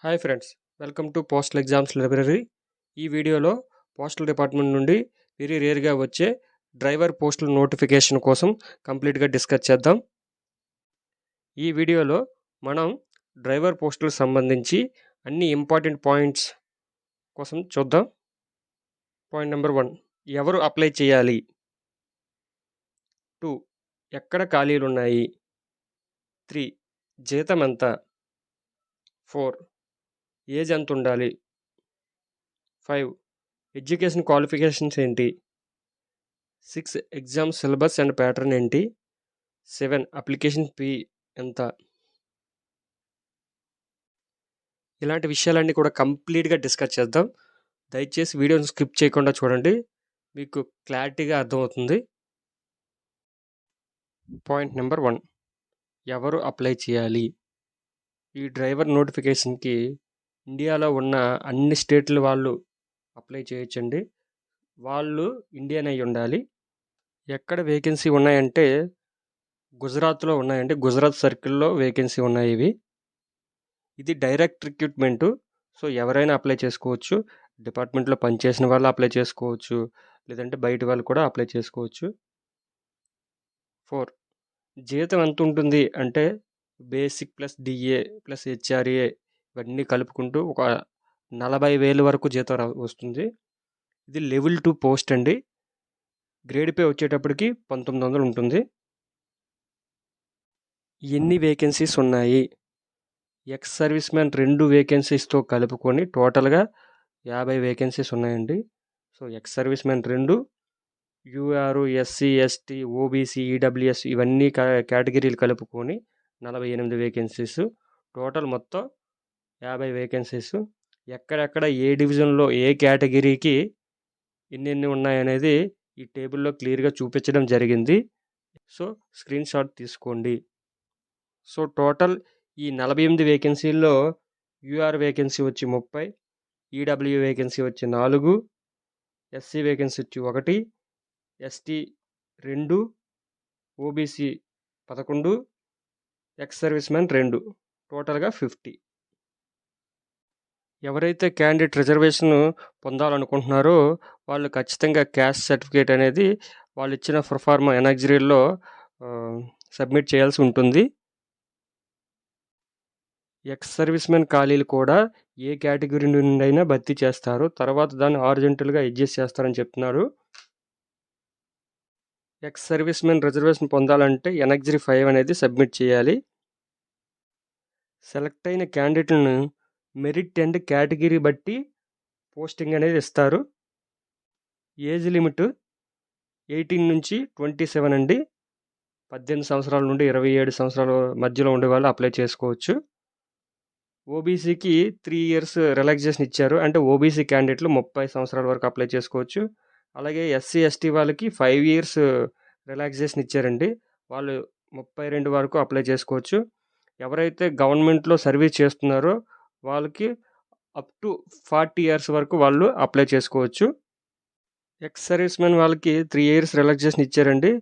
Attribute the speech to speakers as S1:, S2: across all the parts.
S1: Hi friends, welcome to postal exams library. ఈ వీడియోలో postal department నుండి వెరీ రేర్గా వచ్చే డ్రైవర్ పోస్టల్ నోటిఫికేషన్ కోసం కంప్లీట్గా డిస్కస్ చేద్దాం. ఈ వీడియోలో మనం డ్రైవర్ పోస్టులకు సంబంధించి అన్ని ఇంపార్టెంట్ పాయింట్స్ కోసం చూద్దాం. పాయింట్ నెంబర్ 1, ఎవరు అప్లై చేయాలి? 2, ఎక్కడ ఖాళీలు ఉన్నాయి? 3, జీతం ఎంత? 4, ఏజ్ ఎంత ఉండాలి? 5, ఎడ్యుకేషన్ క్వాలిఫికేషన్స్ ఏంటి? 6, ఎగ్జామ్ సిలబస్ అండ్ ప్యాటర్న్ ఏంటి? 7, అప్లికేషన్ ఫీ ఎంత? ఇలాంటి విషయాలన్నీ కూడా కంప్లీట్గా డిస్కస్ చేద్దాం. దయచేసి వీడియోని స్కిప్ చేయకుండా చూడండి, మీకు క్లారిటీగా అర్థమవుతుంది. పాయింట్ నెంబర్ 1, ఎవరు అప్లై చేయాలి? ఈ డ్రైవర్ నోటిఫికేషన్కి ఇండియాలో ఉన్న అన్ని స్టేట్ల వాళ్ళు అప్లై చేయొచ్చండి. వాళ్ళు ఇండియన్ అయి ఉండాలి. ఎక్కడ వేకెన్సీ ఉన్నాయంటే గుజరాత్లో ఉన్నాయండి. గుజరాత్ సర్కిల్లో వేకెన్సీ ఉన్నాయి ఇవి. ఇది డైరెక్ట్ రిక్రూట్మెంటు, సో ఎవరైనా అప్లై చేసుకోవచ్చు. డిపార్ట్మెంట్లో పనిచేసిన వాళ్ళు అప్లై చేసుకోవచ్చు, లేదంటే బయట వాళ్ళు కూడా అప్లై చేసుకోవచ్చు. 4, జీతం ఎంత ఉంటుంది అంటే basic plus DA plus HRA ఇవన్నీ కలుపుకుంటూ ఒక 40,000 వరకు జీతం వస్తుంది. ఇది లెవెల్ 2 పోస్ట్ అండి. గ్రేడ్ పే వచ్చేటప్పటికి 1900 ఉంటుంది. ఎన్ని వేకెన్సీస్ ఉన్నాయి? ఎక్స్ సర్వీస్ మ్యాన్ 2 వేకెన్సీస్తో కలుపుకొని టోటల్గా 50 వేకెన్సీస్ ఉన్నాయండి. So ex serviceman 2, UR, SC, ST, OBC, EWS ఇవన్నీ కేటగిరీలు కలుపుకొని 48 వేకెన్సీస్. టోటల్ మొత్తం 50 వేకెన్సీస్. ఎక్కడెక్కడ ఏ డివిజన్లో ఏ కేటగిరీకి ఎన్ని ఉన్నాయనేది ఈ టేబుల్లో క్లియర్గా చూపించడం జరిగింది. సో స్క్రీన్ షాట్ తీసుకోండి. సో టోటల్ ఈ 48 వేకెన్సీల్లో యూఆర్ వేకెన్సీ వచ్చి 30, ఈడబ్ల్యూ వేకెన్సీ వచ్చి 4, ఎస్సీ వేకెన్సీ వచ్చి 1, ST 2, OBC 11, X serviceman 2, టోటల్గా 50. ఎవరైతే క్యాండిడేట్ రిజర్వేషన్ పొందాలనుకుంటున్నారో వాళ్ళు ఖచ్చితంగా క్యాస్ట్ సర్టిఫికేట్ అనేది వాళ్ళు ఇచ్చిన ప్రొఫార్మా ఎనర్జరీలో సబ్మిట్ చేయాల్సి ఉంటుంది. ఎక్స్ సర్వీస్ మ్యాన్ ఖాళీలు కూడా ఏ కేటగిరీ నుండి అయినా భర్తీ చేస్తారు, తర్వాత దాన్ని హారిజాంటల్గా అడ్జస్ట్ చేస్తారని చెప్తున్నారు. ఎక్స్ సర్వీస్ మ్యాన్ రిజర్వేషన్ పొందాలంటే ఎనర్జరీ 5 అనేది సబ్మిట్ చేయాలి. సెలెక్ట్ అయిన క్యాండిడేట్లను మెరిట్ అండ్ కేటగిరీ బట్టి పోస్టింగ్ అనేది ఇస్తారు. ఏజ్ లిమిట్ 18 నుంచి 27 అండి. 18 సంవత్సరాల నుండి 27 సంవత్సరాల మధ్యలో ఉండే వాళ్ళు అప్లై చేసుకోవచ్చు. ఓబీసీకి 3 ఇయర్స్ రిలాక్సేషన్ ఇచ్చారు, అంటే ఓబీసీ క్యాండిడేట్లు 30 సంవత్సరాల వరకు అప్లై చేసుకోవచ్చు. అలాగే ఎస్సీ, ఎస్టీ వాళ్ళకి 5 ఇయర్స్ రిలాక్సేషన్ ఇచ్చారండి, వాళ్ళు 32 వరకు అప్లై చేసుకోవచ్చు. ఎవరైతే గవర్నమెంట్లో సర్వీస్ చేస్తున్నారో వాళ్ళకి అప్ టు 40 ఇయర్స్ వరకు వాళ్ళు అప్లై చేసుకోవచ్చు. ఎక్స్ సర్వీస్ మెన్ వాళ్ళకి 3 ఇయర్స్ రిలాక్సేషన్ ఇచ్చారండి.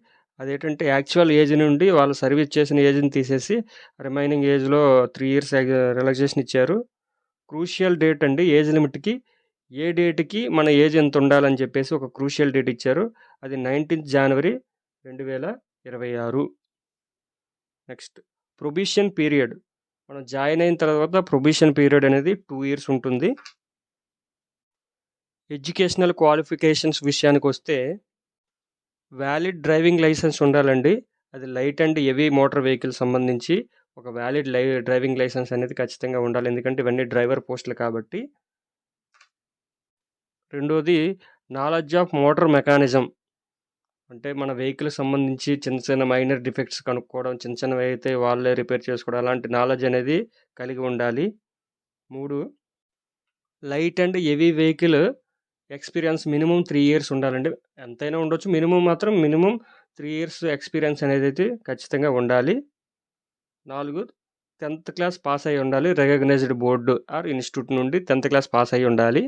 S1: అదేంటంటే యాక్చువల్ ఏజ్ నుండి వాళ్ళు సర్వీస్ చేసిన ఏజ్ని తీసేసి రిమైనింగ్ ఏజ్లో 3 ఇయర్స్ రిలాక్సేషన్ ఇచ్చారు. క్రూషియల్ డేట్ అండి ఏజ్ లిమిట్కి, ఏ డేట్కి మన ఏజ్ ఎంత ఉండాలని చెప్పేసి ఒక క్రూషియల్ డేట్ ఇచ్చారు, అది 19th జనవరి 2026. నెక్స్ట్ ప్రొబిషన్ పీరియడ్, మనం జాయిన్ అయిన తర్వాత ప్రొబిషన్ పీరియడ్ అనేది 2 ఇయర్స్ ఉంటుంది. ఎడ్యుకేషనల్ క్వాలిఫికేషన్స్ విషయానికి వస్తే వ్యాలిడ్ డ్రైవింగ్ లైసెన్స్ ఉండాలండి. అది light and heavy motor vehicle సంబంధించి ఒక వ్యాలిడ్ డ్రైవింగ్ లైసెన్స్ అనేది ఖచ్చితంగా ఉండాలి, ఎందుకంటే ఇవన్నీ డ్రైవర్ పోస్టులు కాబట్టి. రెండోది నాలెడ్జ్ ఆఫ్ మోటార్ మెకానిజం, అంటే మన వెహికల్ సంబంధించి చిన్న చిన్న మైనర్ డిఫెక్ట్స్ కనుక్కోవడం, చిన్న చిన్నవి అయితే వాళ్ళే రిపేర్ చేసుకోవడం, అలాంటి నాలెడ్జ్ అనేది కలిగి ఉండాలి. 3, light and heavy vehicle experience minimum 3 years ఉండాలండి, ఎంతైనా ఉండొచ్చు, మినిమం 3 ఇయర్స్ ఎక్స్పీరియన్స్ అనేది అయితే ఖచ్చితంగా ఉండాలి. 4, 10th క్లాస్ పాస్ అయి ఉండాలి, రికగ్నైజ్డ్ బోర్డు ఆర్ ఇన్స్టిట్యూట్ నుండి 10th క్లాస్ పాస్ అయి ఉండాలి.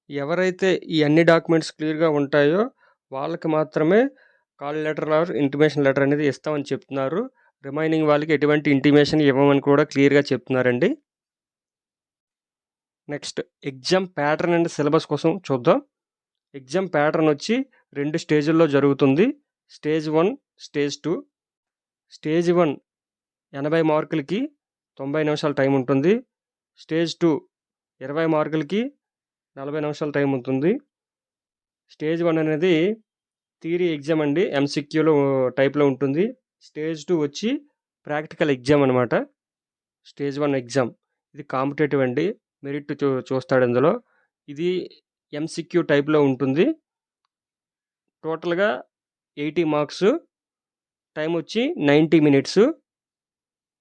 S1: ఎవరైతే ఈ అన్ని డాక్యుమెంట్స్ క్లియర్గా ఉంటాయో వాళ్ళకి మాత్రమే call letter or intimation letter అనేది ఇస్తామని చెప్తున్నారు. రిమైనింగ్ వాళ్ళకి ఎటువంటి ఇంటిమేషన్ ఇవ్వమని కూడా క్లియర్గా చెప్తున్నారండి. Next exam pattern and syllabus కోసం చూద్దాం. ఎగ్జామ్ ప్యాటర్న్ వచ్చి 2 స్టేజ్ల్లో జరుగుతుంది. Stage 1, stage 2. స్టేజ్ 1 80 మార్కులకి 90 నిమిషాల టైం ఉంటుంది. స్టేజ్ 2 20 మార్కులకి 40 నిమిషాల టైం ఉంటుంది. స్టేజ్ 1 అనేది థియరీ ఎగ్జామ్ అండి, ఎంసీక్యూలో టైప్లో ఉంటుంది. స్టేజ్ 2 వచ్చి ప్రాక్టికల్ ఎగ్జామ్ అనమాట. స్టేజ్ 1 ఎగ్జామ్ ఇది కాంపిటేటివ్ అండి, మెరిట్ చూస్తాడు ఇందులో. ఇది ఎంసీక్యూ టైప్లో ఉంటుంది. టోటల్గా 80 మార్క్స్, టైం వచ్చి 90 minutes.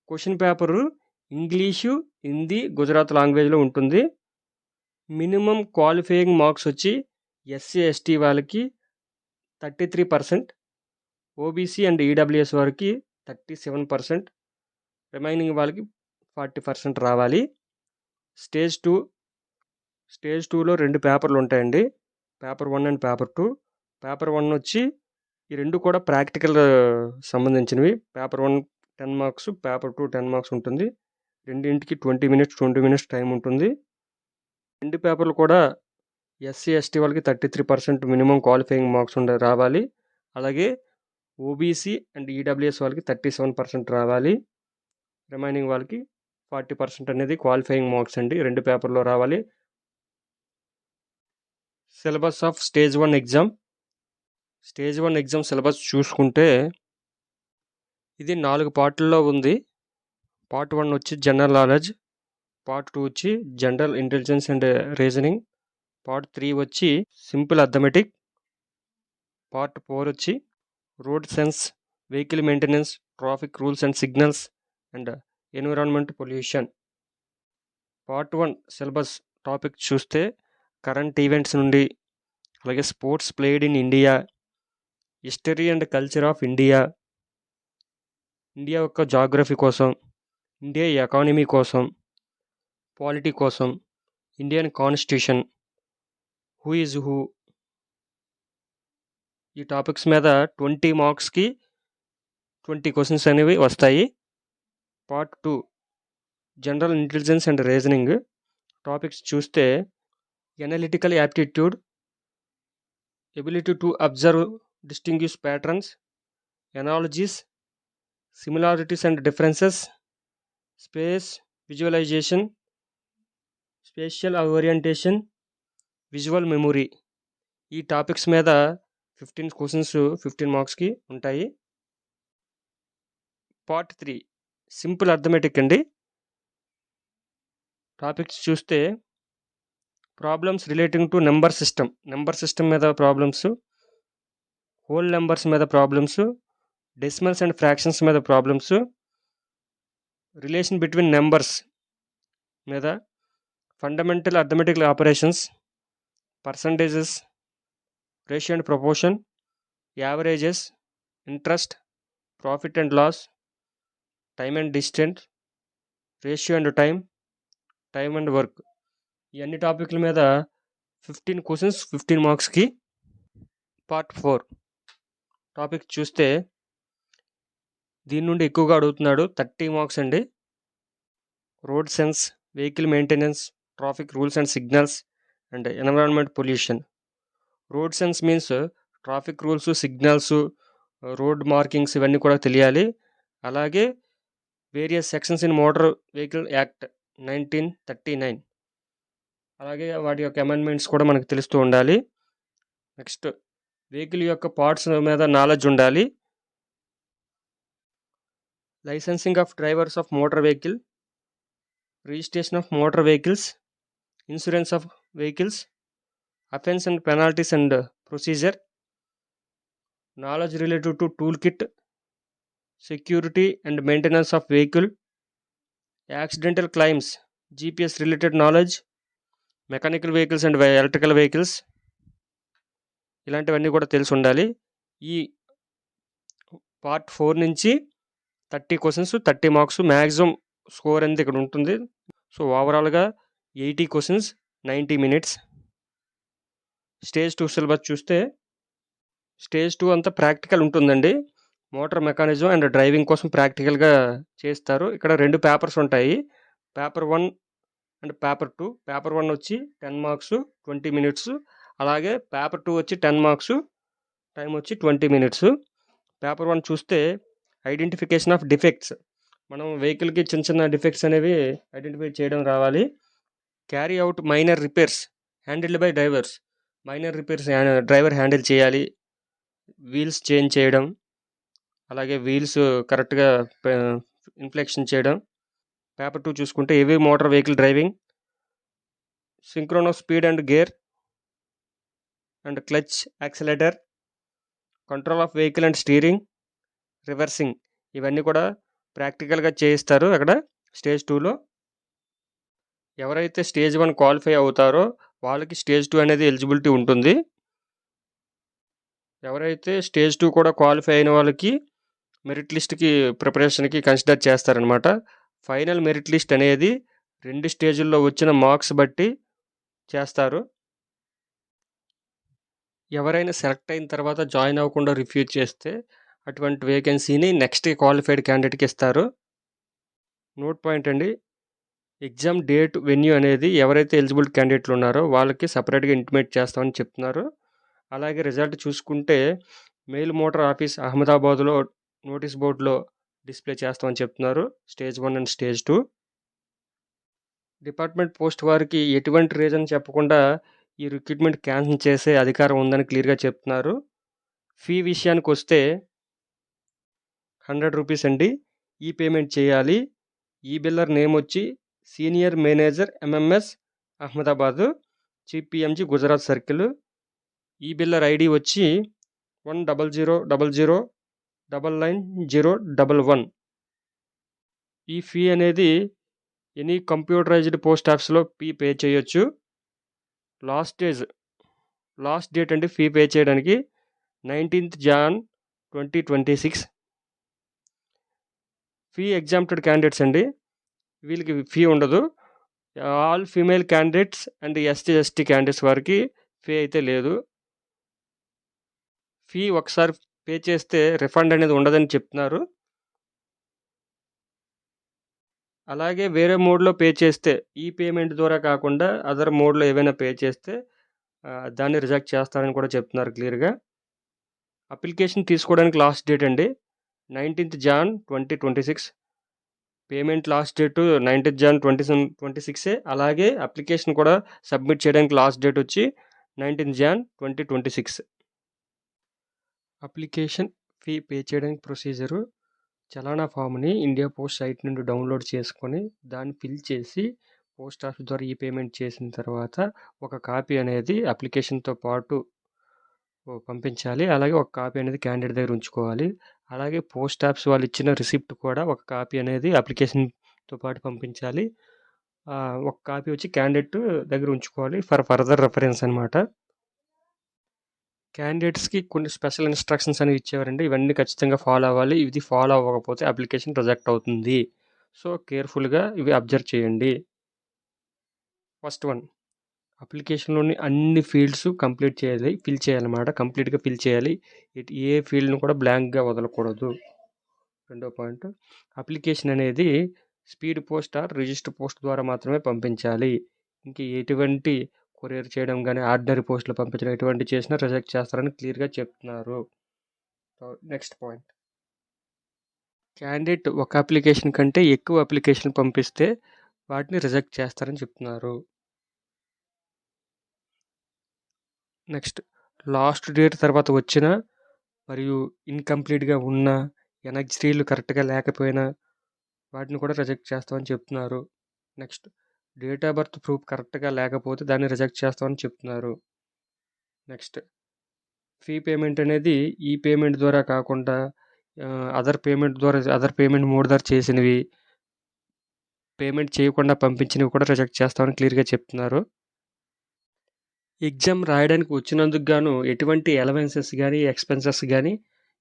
S1: Question paper English, Hindi, Gujarat లాంగ్వేజ్లో ఉంటుంది. మినిమం క్వాలిఫైయింగ్ మార్క్స్ వచ్చి ఎస్సీ ఎస్టీ వాళ్ళకి 33%, ఓబీసీ అండ్ ఈడబ్ల్యూఎస్ వారికి 37%, రిమైనింగ్ వాళ్ళకి 40% రావాలి. స్టేజ్ 2లో 2 పేపర్లు ఉంటాయండి, పేపర్ 1 అండ్ పేపర్ 2. పేపర్ 1 వచ్చి ఈ 2 కూడా ప్రాక్టికల్ సంబంధించినవి. పేపర్ 1 10 మార్క్స్, పేపర్ 2 10 మార్క్స్ ఉంటుంది. రెండింటికి 20 మినిట్స్ టైం ఉంటుంది. 2 పేపర్లు కూడా ఎస్సీ ఎస్టీ వాళ్ళకి 33% మినిమం క్వాలిఫైయింగ్ మార్క్స్ రావాలి. అలాగే ఓబీసీ అండ్ ఈడబ్ల్యూఎస్ వాళ్ళకి 37% రావాలి. రిమైనింగ్ వాళ్ళకి 40% అనేది క్వాలిఫైయింగ్ మార్క్స్ అండి, 2 పేపర్లో రావాలి. Syllabus of stage 1 exam. Stage 1 exam syllabus చూసుకుంటే ఇది 4 పార్ట్లలో ఉంది. పార్ట్ 1 వచ్చి జనరల్ నాలెడ్జ్, పార్ట్ 2 వచ్చి general intelligence and reasoning, part 3 వచ్చి సింపుల్ అర్థమెటిక్, పార్ట్ 4 వచ్చి road sense, vehicle maintenance, traffic rules and signals and environment pollution. Part 1 syllabus topic చూస్తే current events నుండి, అలాగే sports played in India, history and culture of India, India యొక్క geography కోసం, India economy కోసం, polity కోసం, Indian constitution, who is who, ఈ topics మీద 20 మార్క్స్కి 20 క్వశ్చన్స్ అనేవి వస్తాయి. Part 2 general intelligence and reasoning topics చూస్తే analytical aptitude, ability to observe distinguish patterns, analogies, similarities and differences, space visualisation, spatial orientation, visual memory. ఈ topics మీద 15 questions 15 మార్క్స్కి ఉంటాయి. పార్ట్ 3 సింపుల్ అర్థమెటిక్ అండి. టాపిక్స్ చూస్తే problems relating to number system మీద problems, whole numbers మీద problems, decimals and fractions మీద problems, relation between numbers మీద, fundamental arithmetical operations, percentages, ratio and proportion, averages, interest, profit and loss, time and distance, ratio and time and work. ఈ అన్ని టాపిక్ల మీద 15 questions 15 మార్క్స్కి. Part 4 topic చూస్తే దీని నుండి ఎక్కువగా అడుగుతున్నాడు, 30 మార్క్స్ అండి. Road sense, vehicle maintenance, traffic rules and signals and environment pollution. Road sense means traffic rules, signals, road markings ఇవన్నీ కూడా తెలియాలి. అలాగే various sections in motor vehicle act 1939, అలాగే వాటి యొక్క అమెండ్మెంట్స్ కూడా మనకు తెలుస్తూ ఉండాలి. నెక్స్ట్ వెహికల్ యొక్క పార్ట్స్ మీద నాలెడ్జ్ ఉండాలి. Licensing of drivers of motor vehicle, registration of motor vehicles, insurance of vehicles, offence and penalties and procedure, knowledge related to tool kit, security and maintenance of vehicle, accidental claims, GPS related knowledge, mechanical vehicles and electrical vehicles, ఇలాంటివన్నీ కూడా తెలిసి ఉండాలి. ఈ part 4 నుంచి 30 questions 30 marks maximum score అనేది ఇక్కడ ఉంటుంది. So ఓవరాల్గా 80 క్వశ్చన్స్ 90 మినిట్స్. స్టేజ్ 2 సిలబస్ చూస్తే స్టేజ్ 2 అంతా ప్రాక్టికల్ ఉంటుందండి. మోటార్ మెకానిజం అండ్ డ్రైవింగ్ కోసం ప్రాక్టికల్గా చేస్తారు. ఇక్కడ 2 పేపర్స్ ఉంటాయి. Paper 1 and paper 2. పేపర్ 1 వచ్చి 10 మార్క్స్ 20 మినిట్స్. అలాగే పేపర్ 2 వచ్చి 10 మార్క్స్, టైం వచ్చి 20 మినిట్స్. పేపర్ 1 చూస్తే ఐడెంటిఫికేషన్ ఆఫ్ డిఫెక్ట్స్, మనం వెహికల్కి చిన్న చిన్న డిఫెక్ట్స్ అనేవి ఐడెంటిఫై చేయడం రావాలి. Carry out minor repairs handled by drivers, minor repairs driver handle చేయాలి. వీల్స్ చేంజ్ చేయడం, అలాగే వీల్స్ కరెక్ట్గా ఇన్ఫ్లెక్షన్ చేయడం. పేపర్ 2 చూసుకుంటే heavy motor vehicle driving, synchronous speed and gear and clutch accelerator, control of vehicle and steering, reversing, ఇవన్నీ కూడా ప్రాక్టికల్గా చేయిస్తారు అక్కడ స్టేజ్ 2లో. ఎవరైతే స్టేజ్ 1 క్వాలిఫై అవుతారో వాళ్ళకి స్టేజ్ 2 అనేది ఎలిజిబిలిటీ ఉంటుంది. ఎవరైతే స్టేజ్ 2 కూడా క్వాలిఫై అయిన వాళ్ళకి మెరిట్ లిస్ట్కి ప్రిపరేషన్కి కన్సిడర్ చేస్తారనమాట. ఫైనల్ మెరిట్ లిస్ట్ అనేది 2 స్టేజుల్లో వచ్చిన మార్క్స్ బట్టి చేస్తారు. ఎవరైనా సెలెక్ట్ అయిన తర్వాత జాయిన్ అవ్వకుండా రిఫ్యూజ్ చేస్తే అటువంటి వేకెన్సీని నెక్స్ట్ క్వాలిఫైడ్ క్యాండిడేట్కి ఇస్తారు. నోట్ పాయింట్ అండి, ఎగ్జామ్ డేట్ వెన్యూ అనేది ఎవరైతే ఎలిజిబుల్ క్యాండిడేట్లు ఉన్నారో వాళ్ళకి సపరేట్గా ఇంటిమేట్ చేస్తామని చెప్తున్నారు. అలాగే రిజల్ట్ చూసుకుంటే మెయిల్ మోటార్ ఆఫీస్ అహ్మదాబాద్లో నోటీస్ బోర్డులో డిస్ప్లే చేస్తామని చెప్తున్నారు, stage 1 and stage 2. Department post వారికి ఎటువంటి రీజన్ చెప్పకుండా ఈ రిక్రూట్మెంట్ క్యాన్సిల్ చేసే అధికారం ఉందని క్లియర్గా చెప్తున్నారు. ఫీ విషయానికి వస్తే 100 రూపీస్ అండి. ఈ పేమెంట్ చేయాలి. ఈ బిల్లర్ నేమ్ వచ్చి senior manager MMS Ahmedabad, CPMG Gujarat circle. ఈ బిల్లర్ ఐడి వచ్చి 10000999011. ఈ ఫీ అనేది ఎనీ కంప్యూటరైజ్డ్ పోస్ట్ ఆఫీస్లో ఫీ పే చేయొచ్చు. లాస్ట్ డేట్ అంటే ఫీ పే చేయడానికి 19th Jan 2026. Fee exempted candidates అండి, వీళ్ళకి ఫీ ఉండదు. All female candidates and ST candidates వారికి ఫీ అయితే లేదు. ఫీ ఒకసారి పే చేస్తే రిఫండ్ అనేది ఉండదని చెప్తున్నారు. అలాగే వేరే మోడ్లో పే చేస్తే, ఈ పేమెంట్ ద్వారా కాకుండా అదర్ మోడ్లో ఏవైనా పే చేస్తే దాన్ని రిజెక్ట్ చేస్తారని కూడా చెప్తున్నారు క్లియర్గా. అప్లికేషన్ తీసుకోవడానికి లాస్ట్ డేట్ అండి 19th Jan 2026. Payment last date 19th Jan 2026. అలాగే అప్లికేషన్ కూడా సబ్మిట్ చేయడానికి లాస్ట్ డేట్ వచ్చి 19th Jan 2026. Application fee pay చేయడానికి ప్రొసీజరు, చలానా ఫామ్ని ఇండియా పోస్ట్ సైట్ నుండి డౌన్లోడ్ చేసుకొని దాన్ని ఫిల్ చేసి పోస్ట్ ఆఫీస్ ద్వారా ఈ పేమెంట్ చేసిన తర్వాత ఒక కాపీ అనేది అప్లికేషన్తో పాటు పంపించాలి. అలాగే ఒక కాపీ అనేది క్యాండిడేట్ దగ్గర ఉంచుకోవాలి. అలాగే పోస్ట్ ఆఫీస్ వాళ్ళు ఇచ్చిన రిసిప్ట్ కూడా ఒక కాపీ అనేది అప్లికేషన్తో పాటు పంపించాలి. ఒక కాపీ వచ్చి క్యాండిడేట్ దగ్గర ఉంచుకోవాలి ఫర్ ఫర్దర్ రెఫరెన్స్ అనమాట. క్యాండిడేట్స్కి కొన్ని స్పెషల్ ఇన్స్ట్రక్షన్స్ అనేవి ఇచ్చేవారండి, ఇవన్నీ ఖచ్చితంగా ఫాలో అవ్వాలి. ఇది ఫాలో అవ్వకపోతే అప్లికేషన్ రిజెక్ట్ అవుతుంది. సో కేర్ఫుల్గా ఇవి అబ్జర్వ్ చేయండి. ఫస్ట్ వన్, అప్లికేషన్లోని అన్ని ఫీల్డ్స్ ఫిల్ చేయాలన్నమాట. కంప్లీట్గా ఫిల్ చేయాలి, ఏ ఫీల్డ్ను కూడా బ్లాంక్గా వదలకూడదు. రెండో పాయింట్, అప్లికేషన్ అనేది speed post or register post ద్వారా మాత్రమే పంపించాలి. ఇంక ఎటువంటి కొరియర్ చేయడం కానీ ఆర్డినరీ పోస్టులు పంపించడం ఎటువంటి చేసినా రిజెక్ట్ చేస్తారని క్లియర్గా చెప్తున్నారు. నెక్స్ట్ పాయింట్, క్యాండిడేట్ ఒక అప్లికేషన్ కంటే ఎక్కువ అప్లికేషన్ పంపిస్తే వాటిని రిజెక్ట్ చేస్తారని చెప్తున్నారు. నెక్స్ట్, లాస్ట్ డేట్ తర్వాత వచ్చిన మరియు ఇన్కంప్లీట్గా ఉన్న ఎన్ఎక్స్టీలు కరెక్ట్గా లేకపోయినా వాటిని కూడా రిజెక్ట్ చేస్తామని చెప్తున్నారు. Next, date of birth proof కరెక్ట్గా లేకపోతే దాన్ని రిజెక్ట్ చేస్తామని చెప్తున్నారు. నెక్స్ట్, ఫీ పేమెంట్ అనేది ఈ పేమెంట్ ద్వారా కాకుండా అదర్ పేమెంట్ మోడ్ ద్వారా చేసినవి, పేమెంట్ చేయకుండా పంపించినవి కూడా రిజెక్ట్ చేస్తామని క్లియర్గా చెప్తున్నారు. ఎగ్జామ్ రాయడానికి వచ్చినందుకు గాను ఎటువంటి అలవెన్సెస్ కానీ ఎక్స్పెన్సెస్ కానీ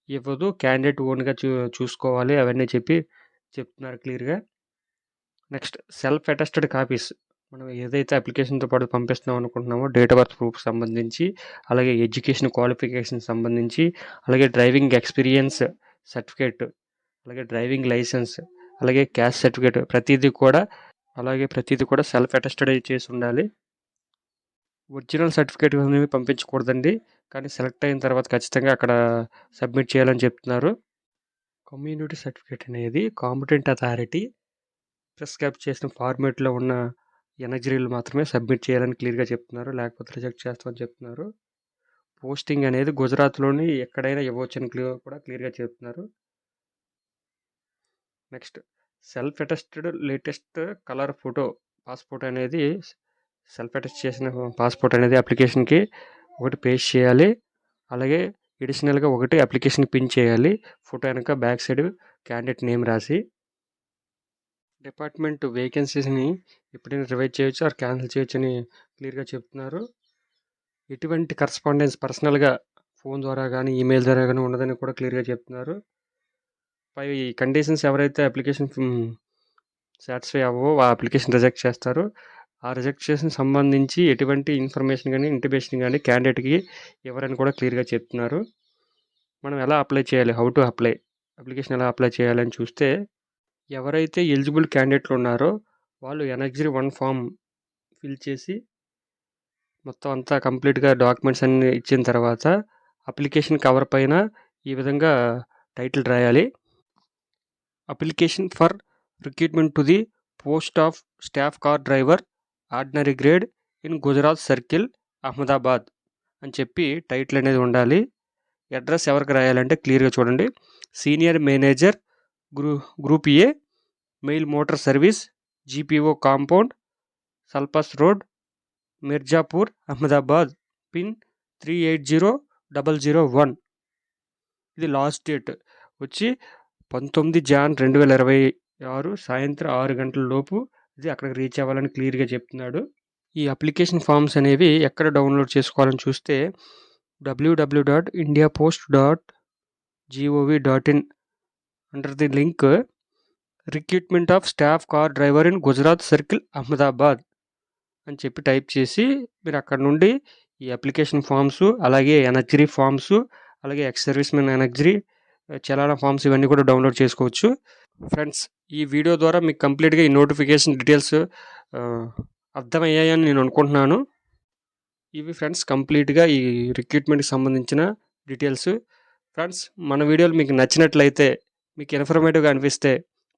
S1: ఇవ్వదు, క్యాండిడేట్ ఓన్గా చూసుకోవాలి, అవన్నీ చెప్తున్నారు క్లియర్గా. నెక్స్ట్, సెల్ఫ్ అటెస్టెడ్ కాపీస్, మనం ఏదైతే అప్లికేషన్తో పాటు పంపిస్తున్నాం అనుకుంటున్నామో డేట్ ఆఫ్ బర్త్ ప్రూఫ్ సంబంధించి, అలాగే ఎడ్యుకేషన్ క్వాలిఫికేషన్ సంబంధించి, అలాగే డ్రైవింగ్ ఎక్స్పీరియన్స్ సర్టిఫికేట్, అలాగే డ్రైవింగ్ లైసెన్స్, అలాగే క్యాస్ట్ సర్టిఫికేట్ ప్రతిదీ కూడా సెల్ఫ్ అటెస్టెడ్ చేసి ఉండాలి. ఒరిజినల్ సర్టిఫికేట్ అనేవి పంపించకూడదండి, కానీ సెలెక్ట్ అయిన తర్వాత ఖచ్చితంగా అక్కడ సబ్మిట్ చేయాలని చెప్తున్నారు. కమ్యూనిటీ సర్టిఫికేట్ అనేది కాంపిటెంట్ అథారిటీ ప్రిస్క్రైబ్ చేసిన ఫార్మేట్లో ఉన్న ఎనర్జరీలు మాత్రమే సబ్మిట్ చేయాలని క్లియర్గా చెప్తున్నారు, లేకపోతే రిజెక్ట్ చేస్తామని చెప్తున్నారు. పోస్టింగ్ అనేది గుజరాత్లోని ఎక్కడైనా ఇవ్వచ్చని కూడా క్లియర్గా చెప్తున్నారు. Next, self attested latest colour photo passport అనేది సెల్ఫ్ అటెస్ట్ చేసిన పాస్పోర్ట్ అనేది అప్లికేషన్కి ఒకటి పేస్ట్ చేయాలి. అలాగే ఎడిషనల్గా ఒకటి అప్లికేషన్ పిన్ చేయాలి. ఫోటో వెనక బ్యాక్ సైడ్ క్యాండిడేట్ నేమ్ రాసి. డిపార్ట్మెంట్ వేకెన్సీస్ని ఎప్పుడైనా రివైజ్ చేయొచ్చు ఆర్ క్యాన్సిల్ చేయొచ్చు అని క్లియర్గా చెప్తున్నారు. ఎటువంటి కరస్పాండెన్స్ పర్సనల్గా ఫోన్ ద్వారా కానీ ఈమెయిల్ ద్వారా కానీ ఉండదని కూడా క్లియర్గా చెప్తున్నారు. పై కండిషన్స్ ఎవరైతే అప్లికేషన్ సాటిస్ఫై అవ్వవో ఆ అప్లికేషన్ రిజెక్ట్ చేస్తారు. ఆ రిజెక్ట్ చేసిన సంబంధించి ఎటువంటి ఇన్ఫర్మేషన్ కానీ ఇంటిమేషన్ కానీ క్యాండిడేట్కి ఎవరని కూడా క్లియర్గా చెప్తున్నారు. మనం ఎలా అప్లై చేయాలి, హౌ టు అప్లై, అప్లికేషన్ ఎలా అప్లై చేయాలని చూస్తే, ఎవరైతే ఎలిజిబుల్ క్యాండిడేట్లు ఉన్నారో వాళ్ళు ఎనర్జీ 1 ఫామ్ ఫిల్ చేసి మొత్తం అంతా కంప్లీట్గా డాక్యుమెంట్స్ అన్ని ఇచ్చిన తర్వాత అప్లికేషన్ కవర్ పైన ఈ విధంగా టైటిల్ రాయాలి. Application for recruitment to the post of staff car driver ordinary grade in Gujarat circle Ahmedabad అని చెప్పి టైటిల్ అనేది ఉండాలి. అడ్రస్ ఎవరికి రాయాలంటే క్లియర్గా చూడండి. Senior manager, group A, mail motor service, GPO compound, Salapas road, Mirzapur, Ahmedabad, pin 380001. ఇది లాస్ట్ డేట్ వచ్చి 19 జాన్ 2026 సాయంత్రం 6 గంటల లోపు ఇది అక్కడికి రీచ్ అవ్వాలని క్లియర్గా చెప్తున్నాడు. ఈ అప్లికేషన్ ఫామ్స్ అనేవి ఎక్కడ డౌన్లోడ్ చేసుకోవాలని చూస్తే www.indiapost.gov.in under the link recruitment of staff car driver in Gujarat circle Ahmedabad అని చెప్పి టైప్ చేసి మీరు అక్కడ నుండి ఈ అప్లికేషన్ ఫామ్స్, అలాగే ఎనర్జరీ ఫామ్స్, అలాగే ఎక్స్ సర్వీస్ మెన్ ఎనర్జరీ చలానా ఫామ్స్ ఇవన్నీ కూడా డౌన్లోడ్ చేసుకోవచ్చు. ఫ్రెండ్స్, ఈ వీడియో ద్వారా మీకు కంప్లీట్గా ఈ నోటిఫికేషన్ డీటెయిల్స్ అర్థమయ్యాయని నేను అనుకుంటున్నాను. ఇవి ఫ్రెండ్స్ కంప్లీట్గా ఈ రిక్రూట్మెంట్కి సంబంధించిన డీటెయిల్స్. ఫ్రెండ్స్, మన వీడియోలు మీకు నచ్చినట్లయితే, మీకు ఇన్ఫర్మేటివ్గా అనిపిస్తే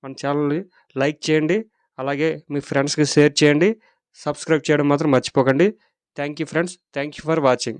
S1: మన ఛానల్ని లైక్ చేయండి, అలాగే మీ ఫ్రెండ్స్కి షేర్ చేయండి, సబ్స్క్రైబ్ చేయడం మాత్రం మర్చిపోకండి. Thank you friends, thank you for watching.